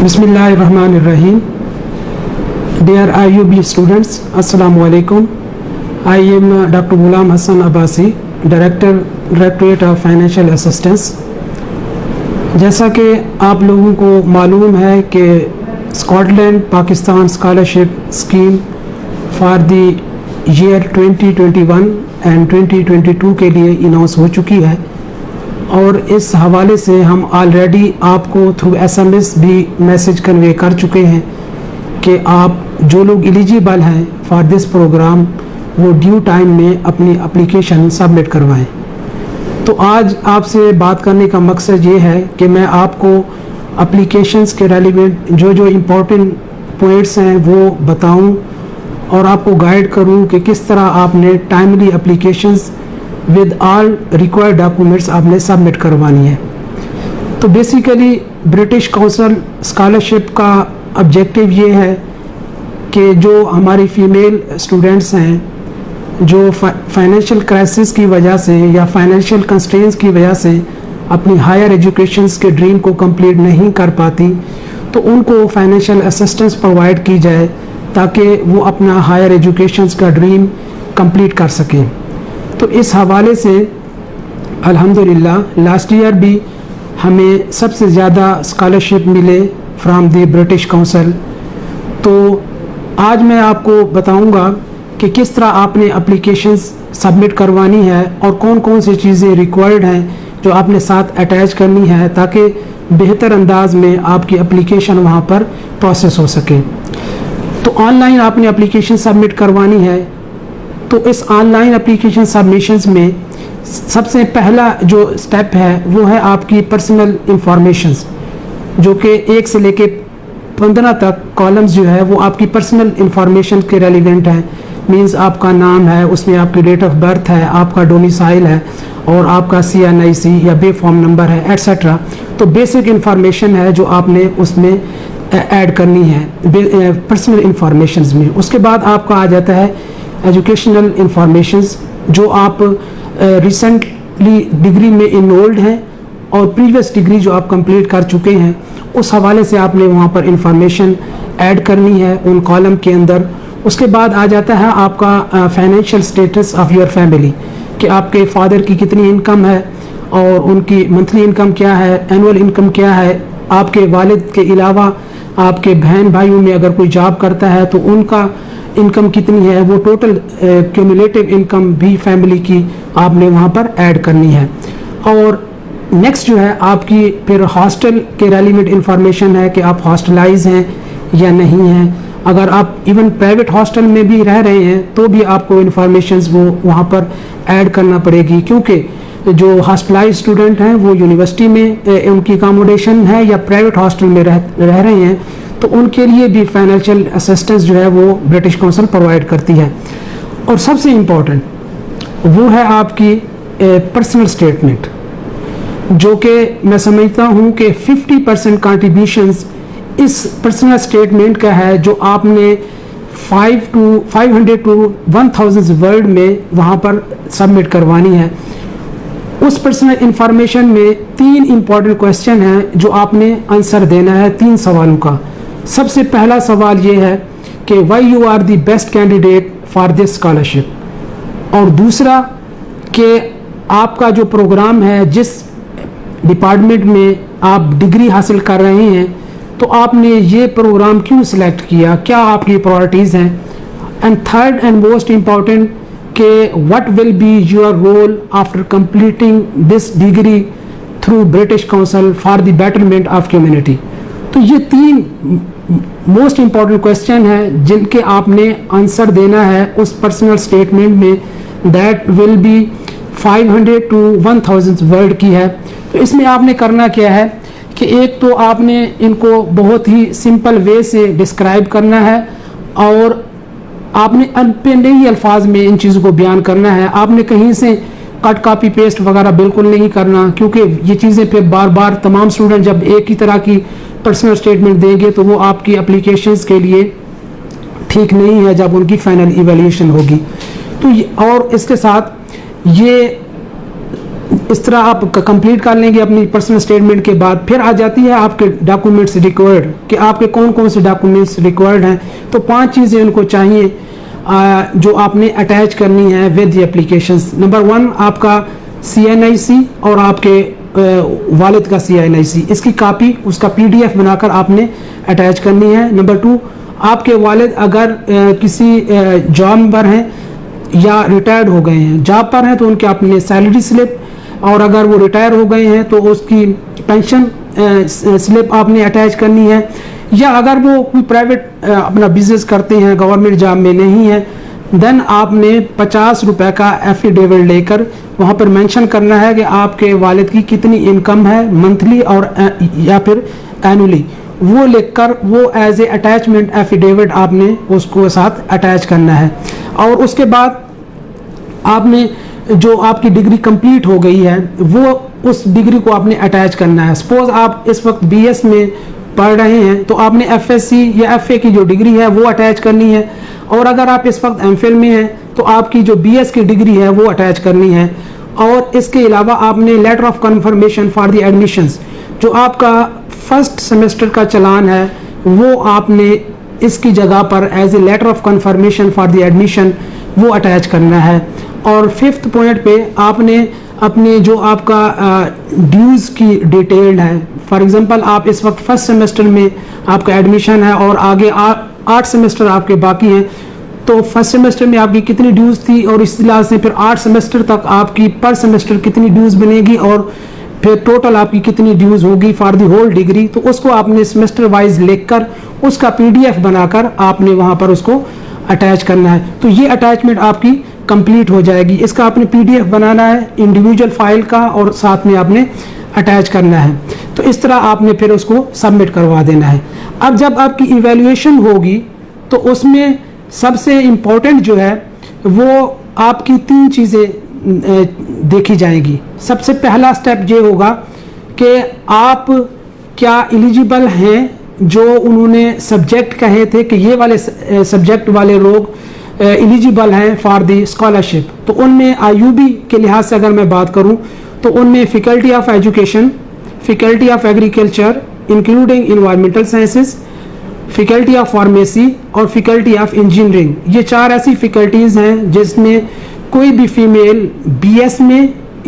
Bismillahirrahmanirrahim. Dear IUB students, Assalamu alaikum. I am Dr. Ghulam Hassan Abbasi, Directorate of Financial Assistance. جیسا کہ آپ لوگوں کو معلوم ہے کہ Scotland Pakistan scholarship scheme for the year 2021 and 2022 کے لیے اناؤنس ہو چکی ہے، اور اس حوالے سے ہم آلریڈی آپ کو تھرو SMS بھی میسج کنوے کر چکے ہیں کہ آپ جو لوگ ایلیجیبل ہیں فار دس پروگرام وہ ڈیو ٹائم میں اپنی اپلیکیشن سبمٹ کروائیں. تو آج آپ سے بات کرنے کا مقصد یہ ہے کہ میں آپ کو اپلیکیشنز کے ریلیونٹ جو امپورٹنٹ پوائنٹس ہیں وہ بتاؤں اور آپ کو گائیڈ کروں کہ کس طرح آپ نے timely applications with all required documents آپ نے سبمٹ کروانی ہے. تو بیسیکلی برٹش کونسل اسکالرشپ کا آبجیکٹیو یہ ہے کہ جو ہماری فیمیل اسٹوڈنٹس ہیں جو فائنینشیل کرائسس کی وجہ سے یا فائنینشیل کنسٹرینس کی وجہ سے اپنی ہائر ایجوکیشنز کے ڈریم کو کمپلیٹ نہیں کر پاتی، تو ان کو فائنینشیل اسسٹنس پرووائڈ کی جائے تاکہ وہ اپنا ہائر ایجوکیشنز کا ڈریم کمپلیٹ کر سکیں. تو اس حوالے سے الحمدللہ لاسٹ ایئر بھی ہمیں سب سے زیادہ اسکالرشپ ملے فرام دی برٹش کونسل. تو آج میں آپ کو بتاؤں گا کہ کس طرح آپ نے اپلیکیشنز سبمٹ کروانی ہے اور کون کون سی چیزیں ریکوائرڈ ہیں جو آپ نے ساتھ اٹیچ کرنی ہے تاکہ بہتر انداز میں آپ کی اپلیکیشن وہاں پر پروسیس ہو سکے. تو آن لائن آپ نے اپلیکیشن سبمٹ کروانی ہے. تو اس آن لائن اپلیکیشن سبمیشنز میں سب سے پہلا جو سٹیپ ہے وہ ہے آپ کی پرسنل انفارمیشنز، جو کہ 1 سے لے کے 15 تک کالمز جو ہے وہ آپ کی پرسنل انفارمیشن کے ریلیونٹ ہیں. مینز آپ کا نام ہے، اس میں آپ کی ڈیٹ آف برتھ ہے، آپ کا ڈومیسائل ہے، اور آپ کا CNIC یا بے فارم نمبر ہے ایٹسٹرا. تو بیسک انفارمیشن ہے جو آپ نے اس میں ایڈ کرنی ہے پرسنل انفارمیشنز میں. اس کے بعد آپ کا آ جاتا ہے ایجوکیشنل انفارمیشنز، جو آپ ریسنٹلی ڈگری میں انرولڈ ہیں اور پریویس ڈگری جو آپ کمپلیٹ کر چکے ہیں اس حوالے سے آپ نے وہاں پر انفارمیشن ایڈ کرنی ہے ان کالم کے اندر. اس کے بعد آ جاتا ہے آپ کا financial status of your family, کہ آپ کے فادر کی کتنی انکم ہے اور ان کی منتھلی انکم کیا ہے، اینول انکم کیا ہے. آپ کے والد کے علاوہ آپ کے بہن بھائیوں میں اگر کوئی جاب کرتا ہے تو ان کا انکم کتنی ہے، وہ ٹوٹل کیومولیٹو انکم بھی فیملی کی آپ نے وہاں پر ایڈ کرنی ہے. اور نیکسٹ جو ہے آپ کی پھر ہاسٹل کے ریلیونٹ انفارمیشن ہے کہ آپ ہاسٹلائز ہیں یا نہیں ہیں. اگر آپ ایون پرائیویٹ ہاسٹل میں بھی رہ رہے ہیں تو بھی آپ کو انفارمیشنز وہ وہاں پر ایڈ کرنا پڑے گی، کیونکہ جو ہاسٹلائز اسٹوڈنٹ ہیں وہ یونیورسٹی میں ان کی اکاموڈیشن ہے یا پرائیویٹ ہاسٹل میں رہ رہے ہیں تو ان کے لیے بھی فائنینشیل اسسٹنس جو ہے وہ برٹش کونسل پرووائڈ کرتی ہے. اور سب سے امپورٹنٹ وہ ہے آپ کی پرسنل اسٹیٹمنٹ، جو کہ میں سمجھتا ہوں کہ 50% کنٹریبیوشنز اس پرسنل اسٹیٹمنٹ کا ہے، جو آپ نے 500 to 1000 ورڈ میں وہاں پر سبمٹ کروانی ہے. اس پرسنل انفارمیشن میں 3 امپورٹنٹ کویسچن ہیں جو آپ نے آنسر دینا ہے 3 سوالوں کا. سب سے پہلا سوال یہ ہے کہ why you are the best candidate for this scholarship, اور دوسرا کہ آپ کا جو پروگرام ہے جس ڈپارٹمنٹ میں آپ ڈگری حاصل کر رہے ہیں تو آپ نے یہ پروگرام کیوں سلیکٹ کیا، کیا آپ کی پرائرٹیز ہیں. And third and most important کہ what will be your role after completing this degree through British Council for the betterment of community. تو یہ 3 موسٹ امپورٹنٹ کویسچن ہیں جن کے آپ نے آنسر دینا ہے اس پرسنل اسٹیٹمنٹ میں، that will be 500 to 1000 word کی ہے. تو اس میں آپ نے کرنا کیا ہے کہ ایک تو آپ نے ان کو بہت ہی سمپل وے سے ڈسکرائب کرنا ہے، اور آپ نے نئی الفاظ میں ان چیزوں کو بیان کرنا ہے. آپ نے کہیں سے کٹ کاپی پیسٹ وغیرہ بالکل نہیں کرنا، کیونکہ یہ چیزیں پھر بار بار تمام اسٹوڈنٹ جب ایک ہی طرح کی پرسنل اسٹیٹمنٹ دیں گے تو وہ آپ کی اپلیکیشنز کے لیے ٹھیک نہیں ہے جب ان کی فائنل ایویلیویشن ہوگی. تو اور اس کے ساتھ یہ اس طرح آپ کمپلیٹ کر لیں گے اپنی پرسنل اسٹیٹمنٹ کے بعد. پھر آ جاتی ہے آپ کے ڈاکومنٹس ریکوائرڈ کہ آپ کے کون کون سے ڈاکومنٹس ریکوائرڈ ہیں. تو 5 چیزیں ان کو چاہیے جو آپ نے اٹیچ کرنی ہے ود دی اپلیکیشنس. نمبر 1 آپ کا CNIC اور آپ کے والد کا CNIC, اس کی کاپی, اس کا PDF بنا کر آپ نے اٹیچ کرنی ہے. نمبر 2 آپ کے والد اگر کسی جاب پر ہیں یا ریٹائرڈ ہو گئے ہیں, جاب پر ہیں تو ان کے اپنے سیلری سلپ, اور اگر وہ ریٹائر ہو گئے ہیں تو اس کی پینشن سلپ آپ نے اٹیچ کرنی ہے. یا اگر وہ کوئی پرائیویٹ اپنا بزنس کرتے ہیں, گورنمنٹ جاب میں نہیں ہے, دین آپ نے 50 روپے کا ایفیڈیوٹ لے کر وہاں پر مینشن کرنا ہے کہ آپ کے والد کی کتنی انکم ہے منتھلی اور یا پھر اینولی. وہ لکھ کر وہ ایز اے اٹیچمنٹ ایفیڈیوٹ آپ نے اس کو ساتھ اٹیچ کرنا ہے. اور اس کے بعد آپ نے جو آپ کی ڈگری کمپلیٹ ہو گئی ہے وہ اس ڈگری کو آپ نے اٹیچ کرنا ہے. سپوز آپ اس وقت BS میں پڑھ رہے ہیں تو آپ نے FSc یا FA کی جو ڈگری ہے وہ اٹیچ کرنی ہے. اور اگر آپ اس وقت MPhil میں ہیں تو آپ کی جو BS کی ڈگری ہے وہ اٹیچ کرنی ہے. اور اس کے علاوہ آپ نے letter of confirmation for the admissions, جو آپ کا فرسٹ سیمسٹر کا چلان ہے وہ آپ نے اس کی جگہ پر as a letter of confirmation for the admission وہ اٹیچ کرنا ہے. اور 5th پوائنٹ پہ آپ نے اپنے جو آپ کا ڈیوز کی ڈیٹیلڈ ہے, فار ایگزامپل آپ اس وقت فرسٹ سیمسٹر میں آپ کا ایڈمیشن ہے اور آگے 8 سیمسٹر آپ کے باقی ہیں, تو فرسٹ سیمسٹر میں آپ کی کتنی ڈیوز تھی اور اس لحاظ سے پھر 8 سیمسٹر تک آپ کی پر سیمسٹر کتنی ڈیوز بنے گی اور پھر ٹوٹل آپ کی کتنی ڈیوز ہوگی فار دی ہول ڈگری. تو اس کو آپ نے سیمسٹر وائز لکھ کر اس کا PDF بنا کر آپ نے وہاں پر اس کو اٹیچ کرنا ہے. تو یہ اٹیچمنٹ آپ کی کمپلیٹ ہو جائے گی. اس کا آپ نے PDF بنانا ہے انڈیویجول فائل کا اور ساتھ میں آپ نے اٹیچ کرنا ہے. تو اس طرح آپ نے پھر اس کو سبمٹ کروا دینا ہے. اب جب آپ کی ایویلویشن ہوگی تو اس میں سب سے امپورٹنٹ جو ہے وہ آپ کی 3 چیزیں دیکھی جائیں گی. سب سے پہلا سٹیپ یہ ہوگا کہ آپ کیا ایلیجیبل ہیں, جو انہوں نے سبجیکٹ کہے تھے کہ یہ والے سبجیکٹ والے لوگ ایلیجیبل ہیں فار دی اسکالرشپ. تو ان میں IUB کے لحاظ سے اگر میں بات کروں تو ان میں faculty of education, faculty of agriculture including environmental sciences, faculty of pharmacy اور فیکلٹی آف انجینئرنگ, یہ 4 ایسی فیکلٹیز ہیں جس میں کوئی بھی فیمیل BS میں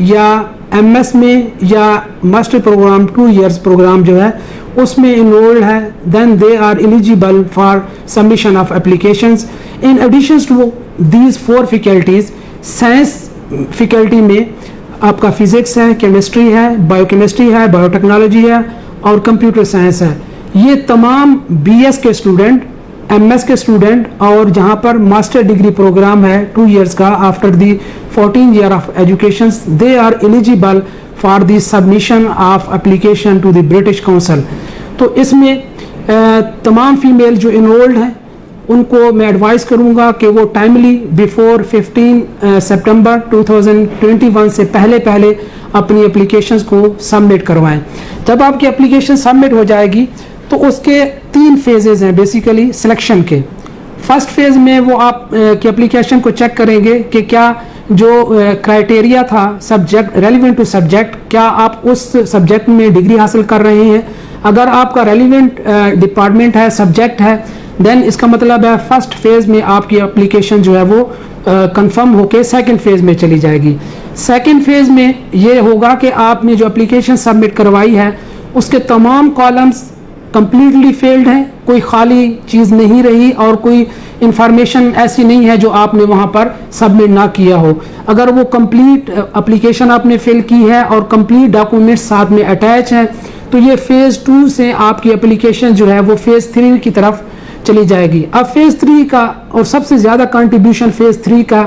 یا MS میں یا ماسٹر پروگرام 2 ایئرس پروگرام جو ہے اس میں انرولڈ ہے, then they are eligible for submission of applications. In addition to these 4 faculties, science faculty میں آپ کا فزکس ہے, کیمسٹری ہے, بایو کیمسٹری ہے, بایو ٹیکنالوجی ہے اور کمپیوٹر سائنس ہے. یہ تمام BS کے اسٹوڈنٹ, MS کے اسٹوڈنٹ اور جہاں پر ماسٹر ڈگری پروگرام ہے 2 ایئرس کا after the 14 year of education, they are eligible for the submission of application to the British council. تو اس میں تمام فیمیل جو انرولڈ ہیں ان کو میں ایڈوائز کروں گا کہ وہ ٹائملی بیفور 15 سپٹمبر 2021 سے پہلے اپنی اپلیکیشنز کو سبمٹ کروائیں. جب آپ کی اپلیکیشن سبمٹ ہو جائے گی تو اس کے 3 فیزز ہیں بیسیکلی سلیکشن کے. فرسٹ فیز میں وہ آپ کی اپلیکیشن کو چیک کریں گے کہ کیا جو کرائٹیریا تھا سبجیکٹ ریلیونٹ ٹو سبجیکٹ, کیا آپ اس سبجیکٹ میں ڈگری حاصل کر رہے ہیں. اگر آپ کا ریلیونٹ ڈپارٹمنٹ ہے, سبجیکٹ ہے, دین اس کا مطلب ہے فرسٹ فیز میں آپ کی اپلیکیشن جو ہے وہ کنفرم ہو کے سیکنڈ فیز میں چلی جائے گی. سیکنڈ فیز میں یہ ہوگا کہ آپ نے جو اپلیکیشن سبمٹ کروائی ہے اس کے تمام کالمز کمپلیٹلی فیلڈ ہیں, کوئی خالی چیز نہیں رہی اور کوئی انفارمیشن ایسی نہیں ہے جو آپ نے وہاں پر سبمٹ نہ کیا ہو. اگر وہ کمپلیٹ اپلیکیشن آپ نے فل کی ہے اور کمپلیٹ ڈاکومنٹس ساتھ میں اٹیچ ہیں تو یہ فیز 2 سے آپ کی اپلیکیشن جو ہے وہ فیز 3 کی طرف چلی جائے گی. اب فیز 3 کا اور سب سے زیادہ کنٹریبیوشن فیز 3 کا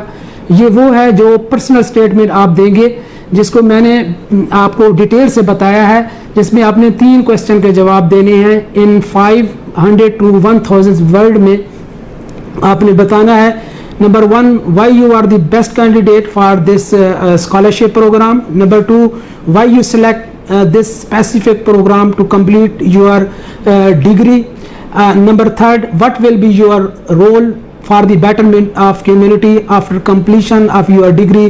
یہ وہ ہے جو پرسنل اسٹیٹمنٹ آپ دیں گے, جس کو میں نے آپ کو ڈیٹیل سے بتایا ہے, جس میں آپ نے 3 کوسچن کے جواب دینے ہیں ان 500 to 1000 ورڈ میں. آپ نے بتانا ہے number 1 why you are the best candidate for this scholarship program, number 2 why you select this specific program to complete your degree, number 3 what will be your role for the betterment of community after completion of your degree.